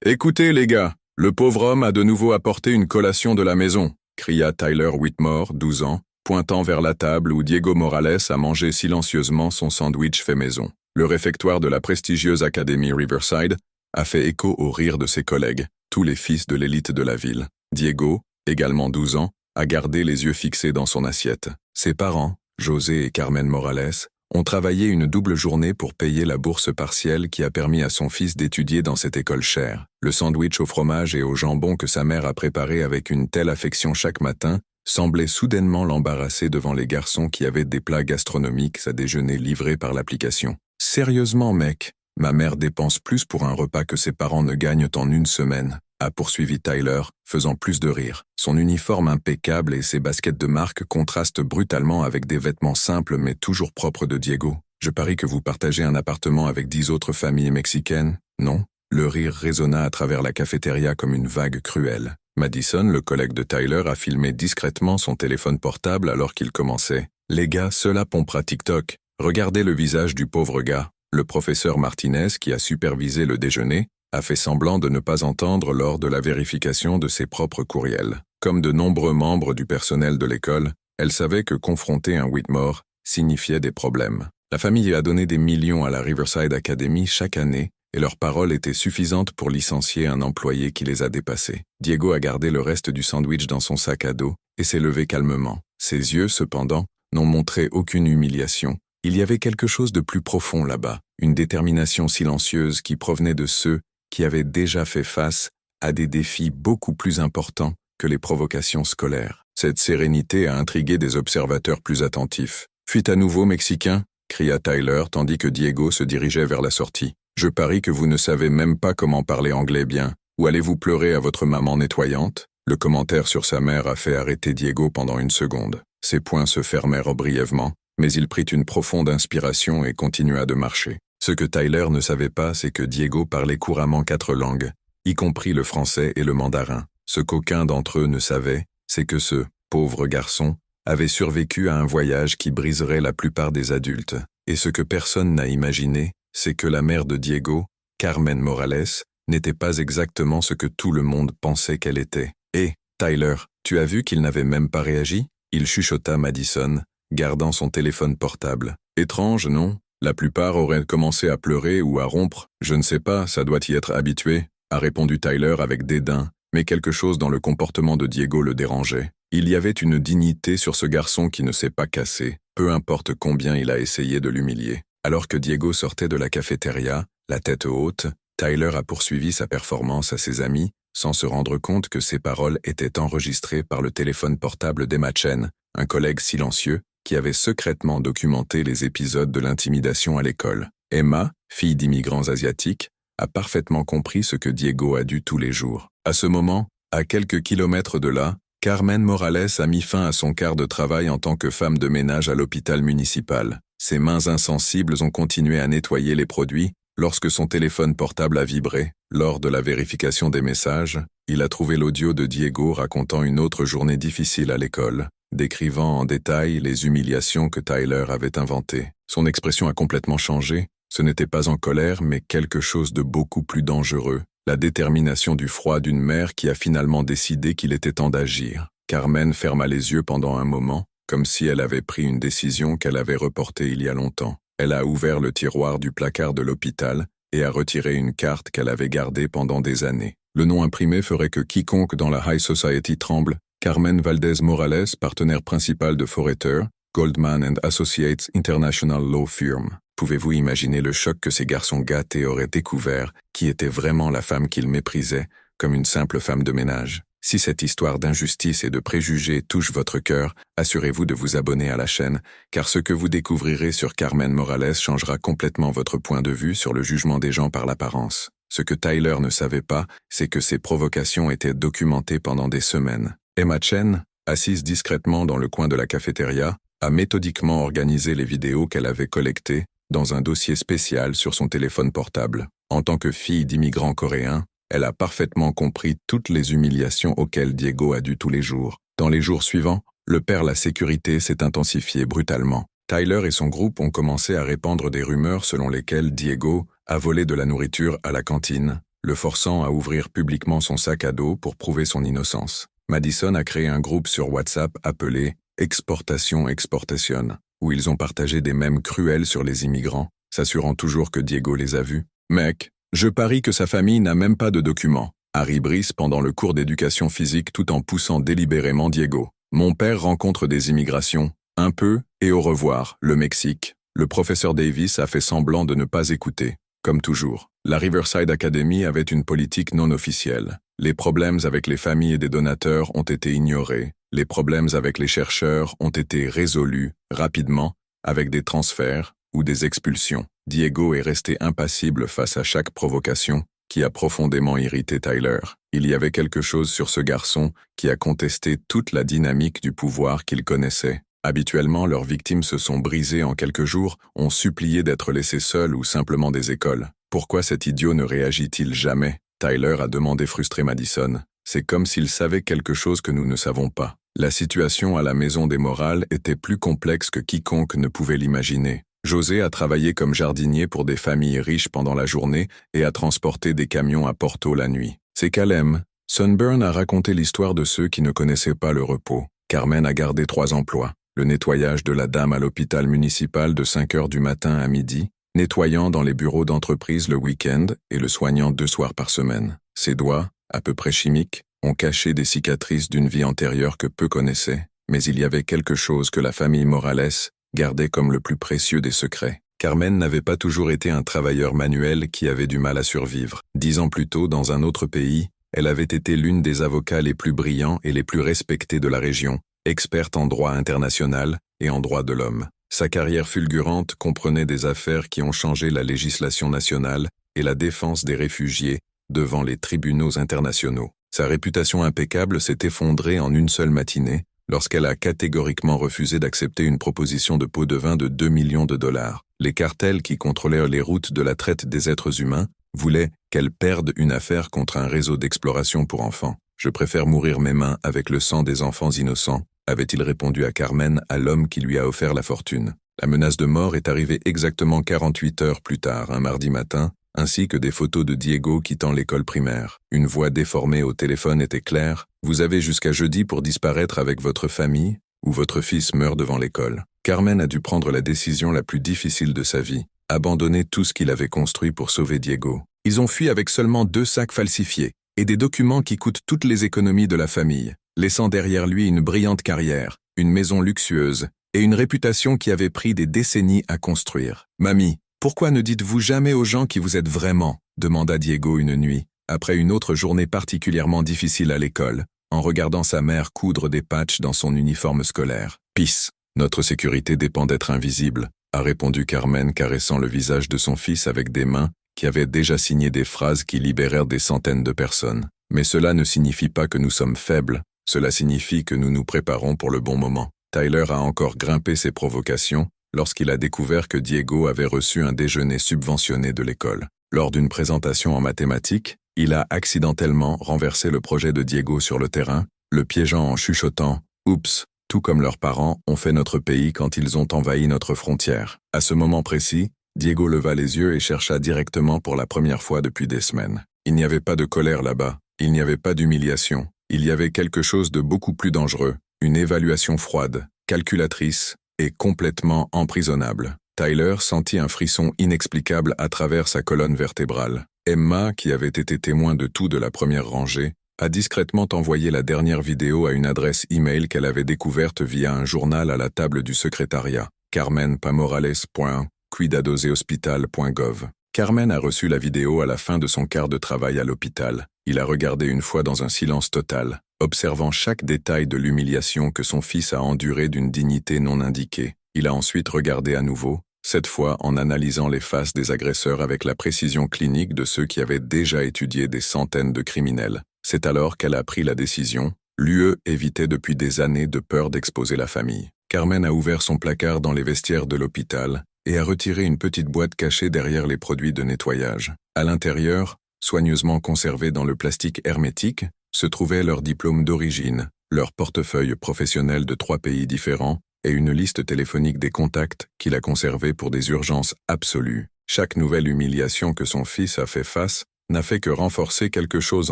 Écoutez, les gars, le pauvre homme a de nouveau apporté une collation de la maison, cria Tyler Whitmore, 12 ans, pointant vers la table où Diego Morales a mangé silencieusement son sandwich fait maison. Le réfectoire de la prestigieuse Académie Riverside a fait écho aux rires de ses collègues, tous les fils de l'élite de la ville. Diego, également 12 ans, a gardé les yeux fixés dans son assiette. Ses parents, José et Carmen Morales, ont travaillé une double journée pour payer la bourse partielle qui a permis à son fils d'étudier dans cette école chère. Le sandwich au fromage et au jambon que sa mère a préparé avec une telle affection chaque matin semblait soudainement l'embarrasser devant les garçons qui avaient des plats gastronomiques à déjeuner livrés par l'application. « Sérieusement, mec, ma mère dépense plus pour un repas que ses parents ne gagnent en une semaine », a poursuivi Tyler, faisant plus de rire. Son uniforme impeccable et ses baskets de marque contrastent brutalement avec des vêtements simples mais toujours propres de Diego. « Je parie que vous partagez un appartement avec 10 autres familles mexicaines, non ?» Le rire résonna à travers la cafétéria comme une vague cruelle. Madison, le collègue de Tyler, a filmé discrètement son téléphone portable alors qu'il commençait. « Les gars, cela pompera TikTok. Regardez le visage du pauvre gars. » Le professeur Martinez, qui a supervisé le déjeuner, a fait semblant de ne pas entendre lors de la vérification de ses propres courriels. Comme de nombreux membres du personnel de l'école, elle savait que confronter un Whitmore signifiait des problèmes. La famille a donné des millions à la Riverside Academy chaque année et leur parole était suffisante pour licencier un employé qui les a dépassés. Diego a gardé le reste du sandwich dans son sac à dos et s'est levé calmement. Ses yeux, cependant, n'ont montré aucune humiliation. Il y avait quelque chose de plus profond là-bas, une détermination silencieuse qui provenait de ceux qui avaient déjà fait face à des défis beaucoup plus importants que les provocations scolaires. Cette sérénité a intrigué des observateurs plus attentifs. « Fuite à nouveau, Mexicain » cria Tyler tandis que Diego se dirigeait vers la sortie. « Je parie que vous ne savez même pas comment parler anglais bien. Ou allez-vous pleurer à votre maman nettoyante ?» Le commentaire sur sa mère a fait arrêter Diego pendant une seconde. Ses poings se fermèrent brièvement, mais il prit une profonde inspiration et continua de marcher. Ce que Tyler ne savait pas, c'est que Diego parlait couramment 4 langues, y compris le français et le mandarin. Ce qu'aucun d'entre eux ne savait, c'est que ce pauvre garçon avait survécu à un voyage qui briserait la plupart des adultes. Et ce que personne n'a imaginé, c'est que la mère de Diego, Carmen Morales, n'était pas exactement ce que tout le monde pensait qu'elle était. « Hé, Tyler, tu as vu qu'il n'avait même pas réagi ?» Il chuchota Madison, gardant son téléphone portable. « Étrange, non ? La plupart auraient commencé à pleurer ou à rompre. Je ne sais pas, ça doit y être habitué, » a répondu Tyler avec dédain, mais quelque chose dans le comportement de Diego le dérangeait. Il y avait une dignité sur ce garçon qui ne s'est pas cassé, peu importe combien il a essayé de l'humilier. Alors que Diego sortait de la cafétéria, la tête haute, Tyler a poursuivi sa performance à ses amis, sans se rendre compte que ses paroles étaient enregistrées par le téléphone portable d'Emma Chen, un collègue silencieux, qui avait secrètement documenté les épisodes de l'intimidation à l'école. Emma, fille d'immigrants asiatiques, a parfaitement compris ce que Diego a dû tous les jours. À ce moment, à quelques kilomètres de là, Carmen Morales a mis fin à son quart de travail en tant que femme de ménage à l'hôpital municipal. Ses mains insensibles ont continué à nettoyer les produits lorsque son téléphone portable a vibré. Lors de la vérification des messages, il a trouvé l'audio de Diego racontant une autre journée difficile à l'école, décrivant en détail les humiliations que Tyler avait inventées. Son expression a complètement changé. Ce n'était pas en colère, mais quelque chose de beaucoup plus dangereux. La détermination du froid d'une mère qui a finalement décidé qu'il était temps d'agir. Carmen ferma les yeux pendant un moment, comme si elle avait pris une décision qu'elle avait reportée il y a longtemps. Elle a ouvert le tiroir du placard de l'hôpital et a retiré une carte qu'elle avait gardée pendant des années. Le nom imprimé ferait que quiconque dans la High Society tremble. Carmen Valdez Morales, partenaire principal de Foreter, Goldman and Associates International Law Firm. Pouvez-vous imaginer le choc que ces garçons gâtés auraient découvert qui était vraiment la femme qu'ils méprisaient, comme une simple femme de ménage? Si cette histoire d'injustice et de préjugés touche votre cœur, assurez-vous de vous abonner à la chaîne, car ce que vous découvrirez sur Carmen Morales changera complètement votre point de vue sur le jugement des gens par l'apparence. Ce que Tyler ne savait pas, c'est que ces provocations étaient documentées pendant des semaines. Emma Chen, assise discrètement dans le coin de la cafétéria, a méthodiquement organisé les vidéos qu'elle avait collectées dans un dossier spécial sur son téléphone portable. En tant que fille d'immigrants coréens, elle a parfaitement compris toutes les humiliations auxquelles Diego a dû tous les jours. Dans les jours suivants, le père la sécurité s'est intensifié brutalement. Tyler et son groupe ont commencé à répandre des rumeurs selon lesquelles Diego a volé de la nourriture à la cantine, le forçant à ouvrir publiquement son sac à dos pour prouver son innocence. Madison a créé un groupe sur WhatsApp appelé Exportation Exportation, où ils ont partagé des mèmes cruels sur les immigrants, s'assurant toujours que Diego les a vus. « Mec, je parie que sa famille n'a même pas de documents », Harry Brice pendant le cours d'éducation physique tout en poussant délibérément Diego. « Mon père rencontre des immigrations, un peu, et au revoir, le Mexique. » Le professeur Davis a fait semblant de ne pas écouter. Comme toujours, la Riverside Academy avait une politique non officielle. Les problèmes avec les familles des donateurs ont été ignorés. Les problèmes avec les chercheurs ont été résolus rapidement avec des transferts ou des expulsions. Diego est resté impassible face à chaque provocation qui a profondément irrité Tyler. Il y avait quelque chose sur ce garçon qui a contesté toute la dynamique du pouvoir qu'il connaissait. Habituellement, leurs victimes se sont brisées en quelques jours, ont supplié d'être laissés seuls ou simplement des écoles. Pourquoi cet idiot ne réagit-il jamais? Tyler a demandé frustré Madison. C'est comme s'il savait quelque chose que nous ne savons pas. La situation à la Maison des Morales était plus complexe que quiconque ne pouvait l'imaginer. José a travaillé comme jardinier pour des familles riches pendant la journée et a transporté des camions à Porto la nuit. C'est Calem. Sunburn a raconté l'histoire de ceux qui ne connaissaient pas le repos. Carmen a gardé 3 emplois. Le nettoyage de la dame à l'hôpital municipal de 5 heures du matin à midi, nettoyant dans les bureaux d'entreprise le week-end et le soignant 2 soirs par semaine. Ses doigts, à peu près chimiques, ont caché des cicatrices d'une vie antérieure que peu connaissaient, mais il y avait quelque chose que la famille Morales gardait comme le plus précieux des secrets. Carmen n'avait pas toujours été un travailleur manuel qui avait du mal à survivre. 10 ans plus tôt, dans un autre pays, elle avait été l'une des avocats les plus brillants et les plus respectés de la région, experte en droit international et en droit de l'homme. Sa carrière fulgurante comprenait des affaires qui ont changé la législation nationale et la défense des réfugiés devant les tribunaux internationaux. Sa réputation impeccable s'est effondrée en une seule matinée lorsqu'elle a catégoriquement refusé d'accepter une proposition de pot de vin de 2 millions de dollars. Les cartels qui contrôlaient les routes de la traite des êtres humains voulaient qu'elle perde une affaire contre un réseau d'exploration pour enfants. « Je préfère mourir mes mains avec le sang des enfants innocents », avait-il répondu à Carmen, à l'homme qui lui a offert la fortune. La menace de mort est arrivée exactement 48 heures plus tard, un mardi matin, ainsi que des photos de Diego quittant l'école primaire. Une voix déformée au téléphone était claire. « Vous avez jusqu'à jeudi pour disparaître avec votre famille, ou votre fils meurt devant l'école. » Carmen a dû prendre la décision la plus difficile de sa vie, abandonner tout ce qu'il avait construit pour sauver Diego. Ils ont fui avec seulement 2 sacs falsifiés et des documents qui coûtent toutes les économies de la famille, laissant derrière lui une brillante carrière, une maison luxueuse et une réputation qui avait pris des décennies à construire. « Mamie, pourquoi ne dites-vous jamais aux gens qui vous êtes vraiment ?» demanda Diego une nuit, après une autre journée particulièrement difficile à l'école, en regardant sa mère coudre des patchs dans son uniforme scolaire. « Pisse, notre sécurité dépend d'être invisible », a répondu Carmen, caressant le visage de son fils avec des mains qui avaient déjà signé des phrases qui libérèrent des centaines de personnes. « Mais cela ne signifie pas que nous sommes faibles, cela signifie que nous nous préparons pour le bon moment. » Tyler a encore grimpé ses provocations lorsqu'il a découvert que Diego avait reçu un déjeuner subventionné de l'école. Lors d'une présentation en mathématiques, il a accidentellement renversé le projet de Diego sur le terrain, le piégeant en chuchotant « Oups, tout comme leurs parents ont fait notre pays quand ils ont envahi notre frontière. » À ce moment précis, Diego leva les yeux et chercha directement pour la première fois depuis des semaines. Il n'y avait pas de colère là-bas, il n'y avait pas d'humiliation. Il y avait quelque chose de beaucoup plus dangereux, une évaluation froide, calculatrice et complètement emprisonnable. Tyler sentit un frisson inexplicable à travers sa colonne vertébrale. Emma, qui avait été témoin de tout de la première rangée, a discrètement envoyé la dernière vidéo à une adresse e-mail qu'elle avait découverte via un journal à la table du secrétariat, carmenpamorales.cuidadosehospital.gov. Carmen a reçu la vidéo à la fin de son quart de travail à l'hôpital. Il a regardé une fois dans un silence total, observant chaque détail de l'humiliation que son fils a enduré d'une dignité non indiquée. Il a ensuite regardé à nouveau, cette fois en analysant les faces des agresseurs avec la précision clinique de ceux qui avaient déjà étudié des centaines de criminels. C'est alors qu'elle a pris la décision. L'UE évitait depuis des années de peur d'exposer la famille. Carmen a ouvert son placard dans les vestiaires de l'hôpital et a retiré une petite boîte cachée derrière les produits de nettoyage. À l'intérieur, soigneusement conservés dans le plastique hermétique, se trouvaient leurs diplômes d'origine, leur portefeuille professionnel de 3 pays différents et une liste téléphonique des contacts qu'il a conservés pour des urgences absolues. Chaque nouvelle humiliation que son fils a fait face n'a fait que renforcer quelque chose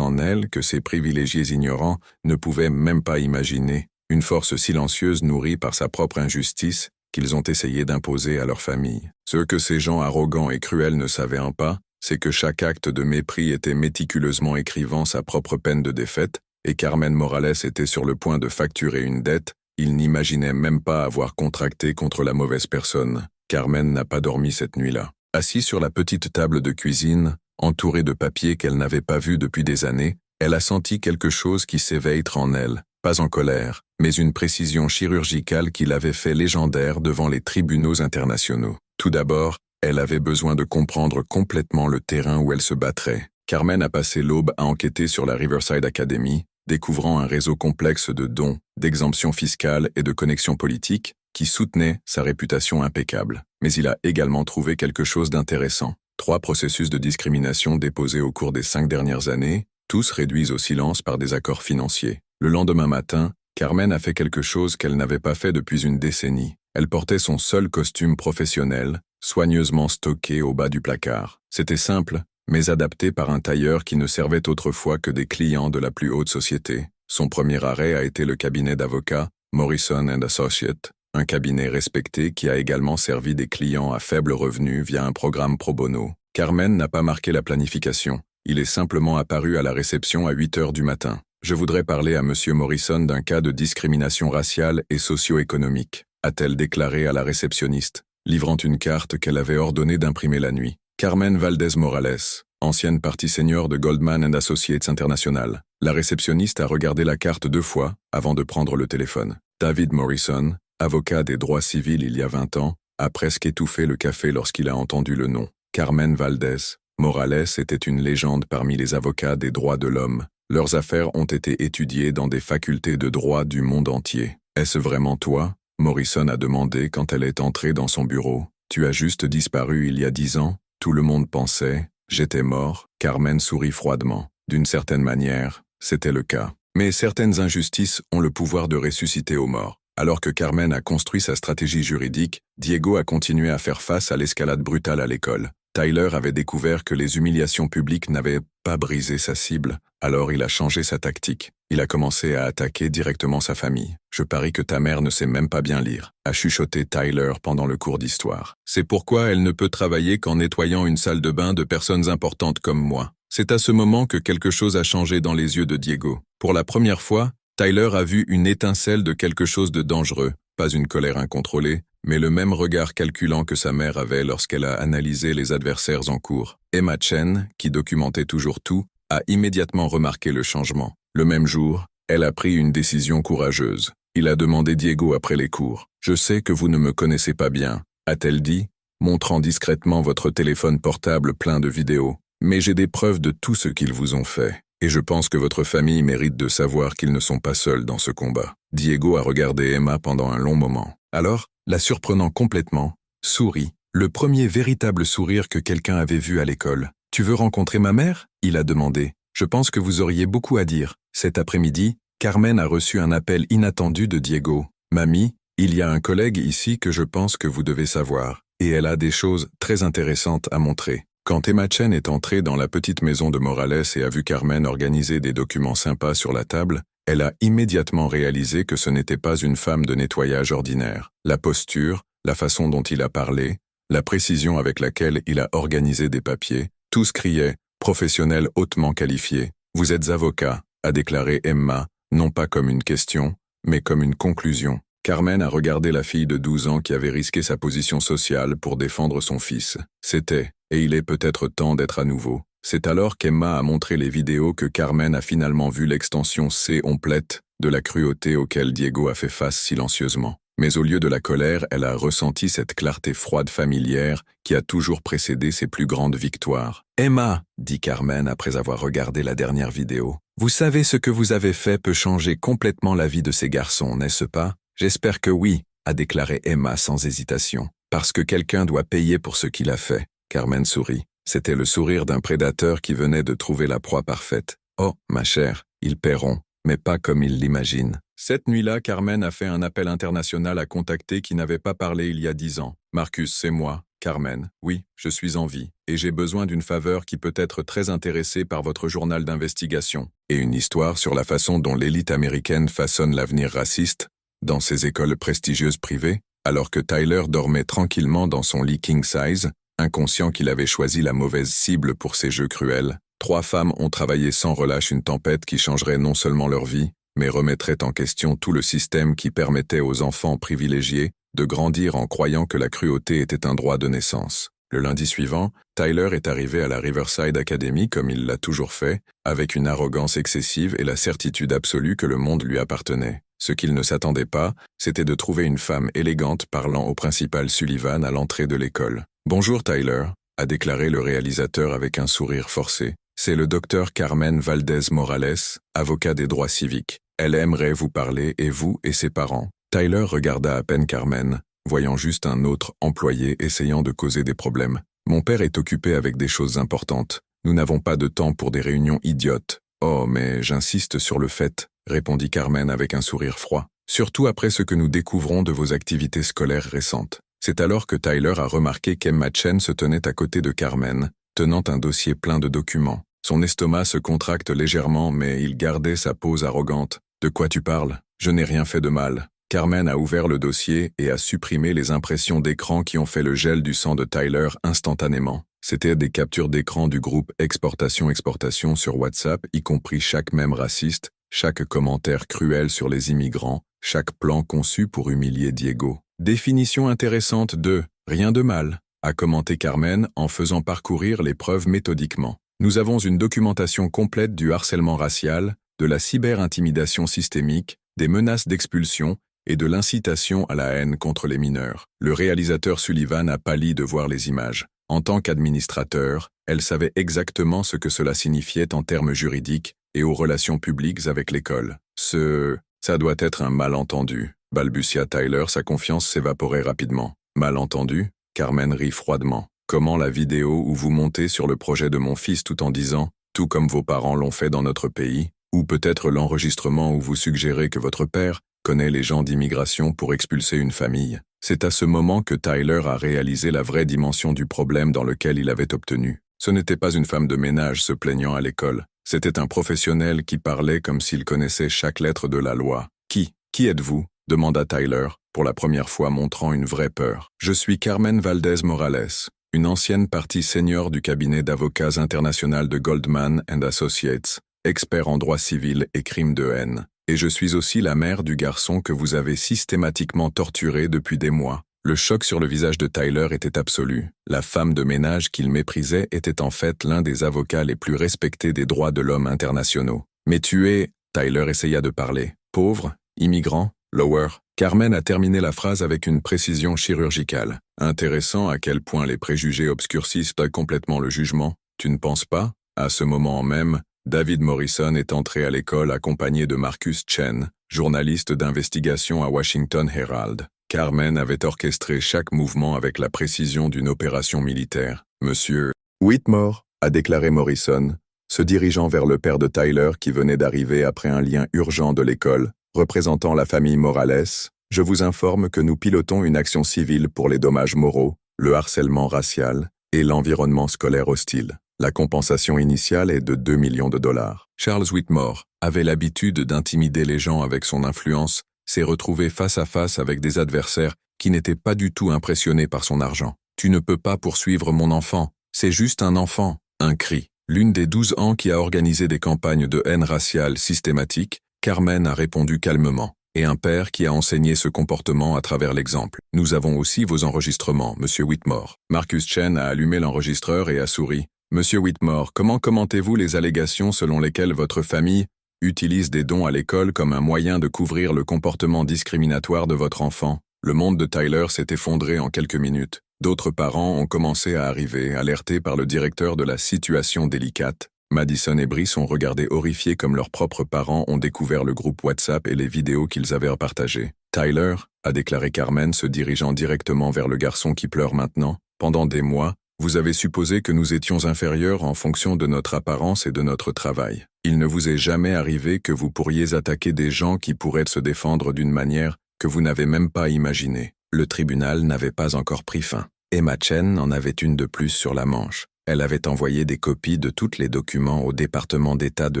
en elle que ces privilégiés ignorants ne pouvaient même pas imaginer, une force silencieuse nourrie par sa propre injustice qu'ils ont essayé d'imposer à leur famille. Ce que ces gens arrogants et cruels ne savaient pas, c'est que chaque acte de mépris était méticuleusement écrivant sa propre peine de défaite, et Carmen Morales était sur le point de facturer une dette, il n'imaginait même pas avoir contracté contre la mauvaise personne. Carmen n'a pas dormi cette nuit-là. Assise sur la petite table de cuisine, entourée de papiers qu'elle n'avait pas vus depuis des années, elle a senti quelque chose qui s'éveille en elle, pas en colère, mais une précision chirurgicale qui l'avait fait légendaire devant les tribunaux internationaux. Tout d'abord, elle avait besoin de comprendre complètement le terrain où elle se battrait. Carmen a passé l'aube à enquêter sur la Riverside Academy, découvrant un réseau complexe de dons, d'exemptions fiscales et de connexions politiques qui soutenait sa réputation impeccable. Mais il a également trouvé quelque chose d'intéressant. 3 processus de discrimination déposés au cours des 5 dernières années, tous réduits au silence par des accords financiers. Le lendemain matin, Carmen a fait quelque chose qu'elle n'avait pas fait depuis une décennie. Elle portait son seul costume professionnel, soigneusement stocké au bas du placard. C'était simple, mais adapté par un tailleur qui ne servait autrefois que des clients de la plus haute société. Son premier arrêt a été le cabinet d'avocats Morrison & Associates, un cabinet respecté qui a également servi des clients à faible revenu via un programme pro bono. Carmen n'a pas marqué la planification. Il est simplement apparu à la réception à 8 heures du matin. Je voudrais parler à Monsieur Morrison d'un cas de discrimination raciale et socio-économique, a-t-elle déclaré à la réceptionniste, livrant une carte qu'elle avait ordonné d'imprimer la nuit. Carmen Valdez Morales, ancienne partie senior de Goldman & Associates International. La réceptionniste a regardé la carte 2 fois avant de prendre le téléphone. David Morrison, avocat des droits civils il y a 20 ans, a presque étouffé le café lorsqu'il a entendu le nom. Carmen Valdez Morales était une légende parmi les avocats des droits de l'homme. Leurs affaires ont été étudiées dans des facultés de droit du monde entier. « Est-ce vraiment toi ?» Morrison a demandé quand elle est entrée dans son bureau. « Tu as juste disparu il y a 10 ans ?» Tout le monde pensait « J'étais mort ». Carmen sourit froidement. D'une certaine manière, c'était le cas. Mais certaines injustices ont le pouvoir de ressusciter aux morts. Alors que Carmen a construit sa stratégie juridique, Diego a continué à faire face à l'escalade brutale à l'école. Tyler avait découvert que les humiliations publiques n'avaient pas brisé sa cible, alors il a changé sa tactique. Il a commencé à attaquer directement sa famille. « Je parie que ta mère ne sait même pas bien lire », a chuchoté Tyler pendant le cours d'histoire. « C'est pourquoi elle ne peut travailler qu'en nettoyant une salle de bain de personnes importantes comme moi. » C'est à ce moment que quelque chose a changé dans les yeux de Diego. Pour la première fois, Tyler a vu une étincelle de quelque chose de dangereux, pas une colère incontrôlée, mais le même regard calculant que sa mère avait lorsqu'elle a analysé les adversaires en cours. Emma Chen, qui documentait toujours tout, a immédiatement remarqué le changement. Le même jour, elle a pris une décision courageuse. Il a demandé Diego après les cours. « Je sais que vous ne me connaissez pas bien », a-t-elle dit, montrant discrètement votre téléphone portable plein de vidéos. « Mais j'ai des preuves de tout ce qu'ils vous ont fait. Et je pense que votre famille mérite de savoir qu'ils ne sont pas seuls dans ce combat. » Diego a regardé Emma pendant un long moment. Alors, la surprenant complètement, sourit. Le premier véritable sourire que quelqu'un avait vu à l'école. « Tu veux rencontrer ma mère ?» il a demandé. « Je pense que vous auriez beaucoup à dire. » Cet après-midi, Carmen a reçu un appel inattendu de Diego. « Mamie, il y a un collègue ici que je pense que vous devez savoir. Et elle a des choses très intéressantes à montrer. » Quand Emma Chen est entrée dans la petite maison de Morales et a vu Carmen organiser des documents sympas sur la table, elle a immédiatement réalisé que ce n'était pas une femme de nettoyage ordinaire. La posture, la façon dont il a parlé, la précision avec laquelle il a organisé des papiers, tous criaient « professionnel hautement qualifié ». « Vous êtes avocat », a déclaré Emma, non pas comme une question, mais comme une conclusion. Carmen a regardé la fille de 12 ans qui avait risqué sa position sociale pour défendre son fils. C'était, et il est peut-être temps d'être à nouveau. C'est alors qu'Emma a montré les vidéos que Carmen a finalement vu l'extension complète de la cruauté auquel Diego a fait face silencieusement. Mais au lieu de la colère, elle a ressenti cette clarté froide familière qui a toujours précédé ses plus grandes victoires. « Emma », dit Carmen après avoir regardé la dernière vidéo, « vous savez ce que vous avez fait peut changer complètement la vie de ces garçons, n'est-ce pas ? » « J'espère que oui », a déclaré Emma sans hésitation. « Parce que quelqu'un doit payer pour ce qu'il a fait. » Carmen sourit. C'était le sourire d'un prédateur qui venait de trouver la proie parfaite. « Oh, ma chère, ils paieront, mais pas comme ils l'imaginent. » Cette nuit-là, Carmen a fait un appel international à contacter qui n'avait pas parlé il y a 10 ans. « Marcus, c'est moi. Carmen, oui, je suis en vie, et j'ai besoin d'une faveur qui peut être très intéressée par votre journal d'investigation, et une histoire sur la façon dont l'élite américaine façonne l'avenir raciste dans ses écoles prestigieuses privées, alors que Tyler dormait tranquillement dans son lit king size, inconscient qu'il avait choisi la mauvaise cible pour ses jeux cruels. 3 femmes ont travaillé sans relâche une tempête qui changerait non seulement leur vie, mais remettrait en question tout le système qui permettait aux enfants privilégiés de grandir en croyant que la cruauté était un droit de naissance. Le lundi suivant, Tyler est arrivé à la Riverside Academy comme il l'a toujours fait, avec une arrogance excessive et la certitude absolue que le monde lui appartenait. Ce qu'il ne s'attendait pas, c'était de trouver une femme élégante parlant au principal Sullivan à l'entrée de l'école. « Bonjour Tyler », a déclaré le réalisateur avec un sourire forcé. C'est le docteur Carmen Valdez Morales, avocat des droits civiques. Elle aimerait vous parler, et vous et ses parents. Tyler regarda à peine Carmen, voyant juste un autre employé essayant de causer des problèmes. « Mon père est occupé avec des choses importantes. Nous n'avons pas de temps pour des réunions idiotes. »« Oh, mais j'insiste sur le fait, » répondit Carmen avec un sourire froid. « Surtout après ce que nous découvrons de vos activités scolaires récentes. » C'est alors que Tyler a remarqué qu'Emma Chen se tenait à côté de Carmen, tenant un dossier plein de documents. Son estomac se contracte légèrement, mais il gardait sa pose arrogante. « De quoi tu parles? Je n'ai rien fait de mal. » Carmen a ouvert le dossier et a supprimé les impressions d'écran qui ont fait le gel du sang de Tyler instantanément. C'étaient des captures d'écran du groupe Exportation-Exportation sur WhatsApp, y compris chaque mème raciste, chaque commentaire cruel sur les immigrants, chaque plan conçu pour humilier Diego. « Définition intéressante de « rien de mal », a commenté Carmen en faisant parcourir les preuves méthodiquement. Nous avons une documentation complète du harcèlement racial, de la cyber-intimidation systémique, des menaces d'expulsion et de l'incitation à la haine contre les mineurs. Le réalisateur Sullivan a pâli de voir les images. En tant qu'administrateur, elle savait exactement ce que cela signifiait en termes juridiques et aux relations publiques avec l'école. Ça doit être un malentendu, balbutia Tyler, sa confiance s'évaporait rapidement. Malentendu? Carmen rit froidement. Comment la vidéo où vous montez sur le projet de mon fils tout en disant « tout comme vos parents l'ont fait dans notre pays » ou peut-être l'enregistrement où vous suggérez que votre père connaît les gens d'immigration pour expulser une famille. C'est à ce moment que Tyler a réalisé la vraie dimension du problème dans lequel il avait obtenu. Ce n'était pas une femme de ménage se plaignant à l'école. C'était un professionnel qui parlait comme s'il connaissait chaque lettre de la loi. « Qui êtes-vous » demanda Tyler, pour la première fois montrant une vraie peur. « Je suis Carmen Valdez Morales, une ancienne partie senior du cabinet d'avocats international de Goldman & Associates, expert en droit civil et crimes de haine. Et je suis aussi la mère du garçon que vous avez systématiquement torturé depuis des mois. » Le choc sur le visage de Tyler était absolu. La femme de ménage qu'il méprisait était en fait l'un des avocats les plus respectés des droits de l'homme internationaux. « Mais tu es... » Tyler essaya de parler. « Pauvre, immigrant, lower. » Carmen a terminé la phrase avec une précision chirurgicale. Intéressant à quel point les préjugés obscurcissent complètement le jugement. Tu ne penses pas? À ce moment même, David Morrison est entré à l'école accompagné de Marcus Chen, journaliste d'investigation à Washington Herald. Carmen avait orchestré chaque mouvement avec la précision d'une opération militaire. « Monsieur Whitmore », a déclaré Morrison, se dirigeant vers le père de Tyler qui venait d'arriver après un lien urgent de l'école, représentant la famille Morales, « Je vous informe que nous pilotons une action civile pour les dommages moraux, le harcèlement racial et l'environnement scolaire hostile. La compensation initiale est de 2 millions de dollars. » Charles Whitmore avait l'habitude d'intimider les gens avec son influence, s'est retrouvé face à face avec des adversaires qui n'étaient pas du tout impressionnés par son argent. « Tu ne peux pas poursuivre mon enfant, c'est juste un enfant !» Un cri. L'une des 12 ans qui a organisé des campagnes de haine raciale systématiques, Carmen a répondu calmement. Et un père qui a enseigné ce comportement à travers l'exemple. « Nous avons aussi vos enregistrements, Monsieur Whitmore. » Marcus Chen a allumé l'enregistreur et a souri. « Monsieur Whitmore, comment commentez-vous les allégations selon lesquelles votre famille utilise des dons à l'école comme un moyen de couvrir le comportement discriminatoire de votre enfant ?» Le monde de Tyler s'est effondré en quelques minutes. D'autres parents ont commencé à arriver, alertés par le directeur de la situation délicate. Madison et Brice ont regardé horrifiés comme leurs propres parents ont découvert le groupe WhatsApp et les vidéos qu'ils avaient partagées. « Tyler », a déclaré Carmen se dirigeant directement vers le garçon qui pleure maintenant, « pendant des mois, vous avez supposé que nous étions inférieurs en fonction de notre apparence et de notre travail. Il ne vous est jamais arrivé que vous pourriez attaquer des gens qui pourraient se défendre d'une manière que vous n'avez même pas imaginée. » Le tribunal n'avait pas encore pris fin. Emma Chen en avait une de plus sur la manche. Elle avait envoyé des copies de tous les documents au département d'État de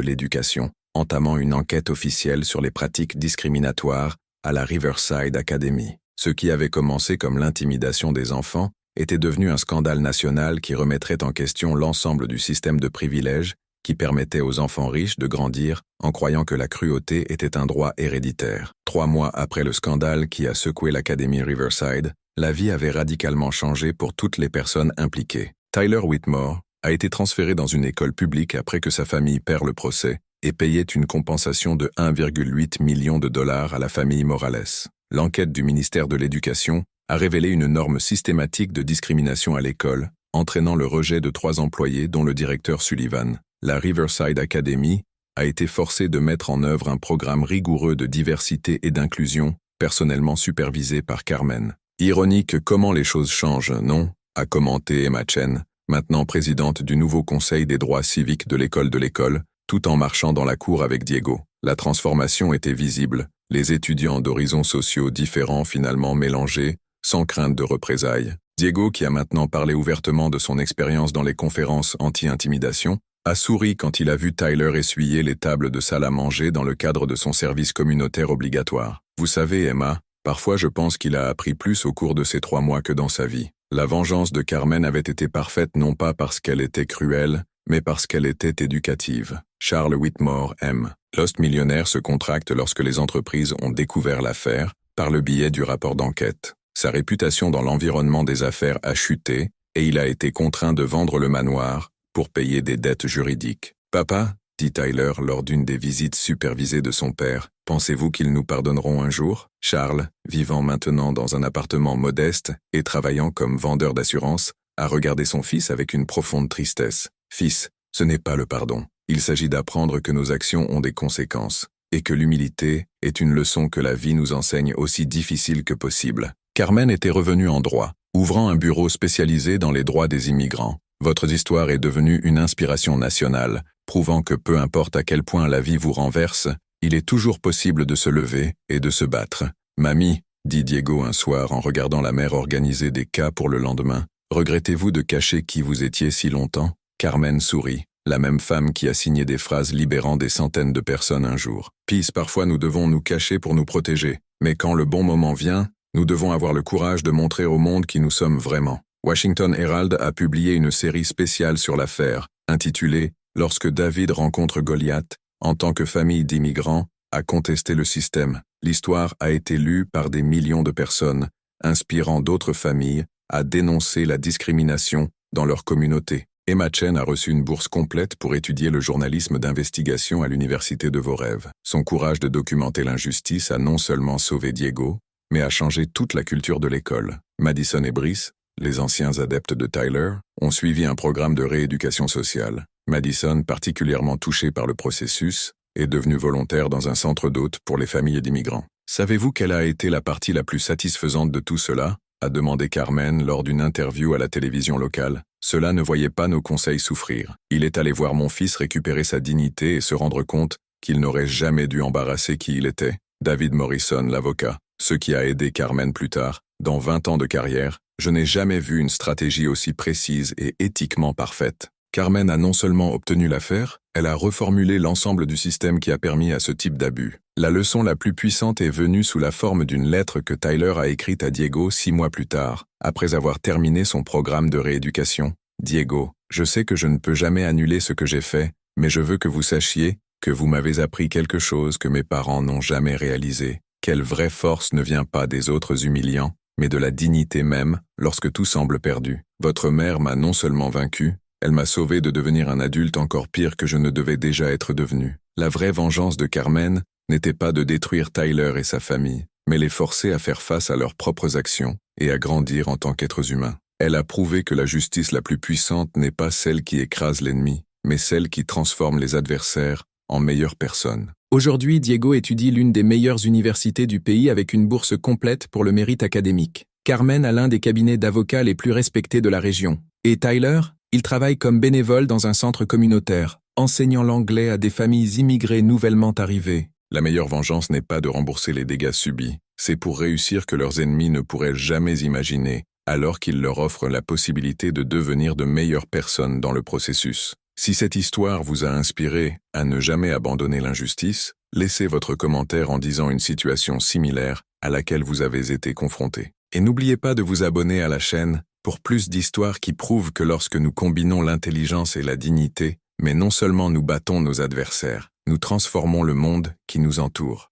l'Éducation, entamant une enquête officielle sur les pratiques discriminatoires à la Riverside Academy. Ce qui avait commencé comme l'intimidation des enfants était devenu un scandale national qui remettrait en question l'ensemble du système de privilèges qui permettait aux enfants riches de grandir en croyant que la cruauté était un droit héréditaire. 3 mois après le scandale qui a secoué l'Académie Riverside, la vie avait radicalement changé pour toutes les personnes impliquées. Tyler Whitmore a été transféré dans une école publique après que sa famille perd le procès et payait une compensation de 1,8 million de dollars à la famille Morales. L'enquête du ministère de l'Éducation a révélé une norme systématique de discrimination à l'école, entraînant le rejet de 3 employés dont le directeur Sullivan. La Riverside Academy a été forcée de mettre en œuvre un programme rigoureux de diversité et d'inclusion, personnellement supervisé par Carmen. Ironique comment les choses changent, non? A commenté Emma Chen, maintenant présidente du nouveau Conseil des droits civiques de l'école, tout en marchant dans la cour avec Diego. La transformation était visible, les étudiants d'horizons sociaux différents finalement mélangés, sans crainte de représailles. Diego, qui a maintenant parlé ouvertement de son expérience dans les conférences anti-intimidation, a souri quand il a vu Tyler essuyer les tables de salle à manger dans le cadre de son service communautaire obligatoire. Vous savez, Emma, parfois je pense qu'il a appris plus au cours de ces 3 mois que dans sa vie. La vengeance de Carmen avait été parfaite non pas parce qu'elle était cruelle, mais parce qu'elle était éducative. Charles Whitmore M. Lost Millionnaire se contracte lorsque les entreprises ont découvert l'affaire, par le biais du rapport d'enquête. Sa réputation dans l'environnement des affaires a chuté, et il a été contraint de vendre le manoir pour payer des dettes juridiques. « Papa, » dit Tyler lors d'une des visites supervisées de son père, « pensez-vous qu'ils nous pardonneront un jour ?» Charles, vivant maintenant dans un appartement modeste et travaillant comme vendeur d'assurance, a regardé son fils avec une profonde tristesse. « Fils, ce n'est pas le pardon. Il s'agit d'apprendre que nos actions ont des conséquences, et que l'humilité est une leçon que la vie nous enseigne aussi difficile que possible. » Carmen était revenue en droit, ouvrant un bureau spécialisé dans les droits des immigrants. Votre histoire est devenue une inspiration nationale, prouvant que peu importe à quel point la vie vous renverse, il est toujours possible de se lever et de se battre. « Mamie, » dit Diego un soir en regardant la mère organiser des cas pour le lendemain, « regrettez-vous de cacher qui vous étiez si longtemps ?» Carmen sourit, la même femme qui a signé des phrases libérant des centaines de personnes un jour. « Peace, parfois nous devons nous cacher pour nous protéger, mais quand le bon moment vient, nous devons avoir le courage de montrer au monde qui nous sommes vraiment. » Washington Herald a publié une série spéciale sur l'affaire, intitulée « Lorsque David rencontre Goliath, en tant que famille d'immigrants, a contesté le système ». L'histoire a été lue par des millions de personnes, inspirant d'autres familles à dénoncer la discrimination dans leur communauté. Emma Chen a reçu une bourse complète pour étudier le journalisme d'investigation à l'université de vos rêves. Son courage de documenter l'injustice a non seulement sauvé Diego, mais a changé toute la culture de l'école. Madison et Brice, les anciens adeptes de Tyler, ont suivi un programme de rééducation sociale. Madison, particulièrement touchée par le processus, est devenue volontaire dans un centre d'hôtes pour les familles d'immigrants. Savez-vous quelle a été la partie la plus satisfaisante de tout cela ? A demandé Carmen lors d'une interview à la télévision locale. Cela ne voyait pas nos conseils souffrir. Il est allé voir mon fils récupérer sa dignité et se rendre compte qu'il n'aurait jamais dû embarrasser qui il était. David Morrison, l'avocat. Ce qui a aidé Carmen plus tard. Dans 20 ans de carrière, je n'ai jamais vu une stratégie aussi précise et éthiquement parfaite. Carmen a non seulement obtenu l'affaire, elle a reformulé l'ensemble du système qui a permis à ce type d'abus. La leçon la plus puissante est venue sous la forme d'une lettre que Tyler a écrite à Diego 6 mois plus tard, après avoir terminé son programme de rééducation. « Diego, je sais que je ne peux jamais annuler ce que j'ai fait, mais je veux que vous sachiez que vous m'avez appris quelque chose que mes parents n'ont jamais réalisé. Quelle vraie force ne vient pas des autres humiliants, mais de la dignité même lorsque tout semble perdu. Votre mère m'a non seulement vaincu, elle m'a sauvé de devenir un adulte encore pire que je ne devais déjà être devenu. La vraie vengeance de Carmen n'était pas de détruire Tyler et sa famille, mais les forcer à faire face à leurs propres actions et à grandir en tant qu'êtres humains. Elle a prouvé que la justice la plus puissante n'est pas celle qui écrase l'ennemi, mais celle qui transforme les adversaires en meilleures personnes. Aujourd'hui, Diego étudie l'une des meilleures universités du pays avec une bourse complète pour le mérite académique. Carmen a l'un des cabinets d'avocats les plus respectés de la région. Et Tyler, il travaille comme bénévole dans un centre communautaire, enseignant l'anglais à des familles immigrées nouvellement arrivées. La meilleure vengeance n'est pas de rembourser les dégâts subis. C'est pour réussir que leurs ennemis ne pourraient jamais imaginer, alors qu'il leur offre la possibilité de devenir de meilleures personnes dans le processus. Si cette histoire vous a inspiré à ne jamais abandonner l'injustice, laissez votre commentaire en disant une situation similaire à laquelle vous avez été confronté. Et n'oubliez pas de vous abonner à la chaîne pour plus d'histoires qui prouvent que lorsque nous combinons l'intelligence et la dignité, mais non seulement nous battons nos adversaires, nous transformons le monde qui nous entoure.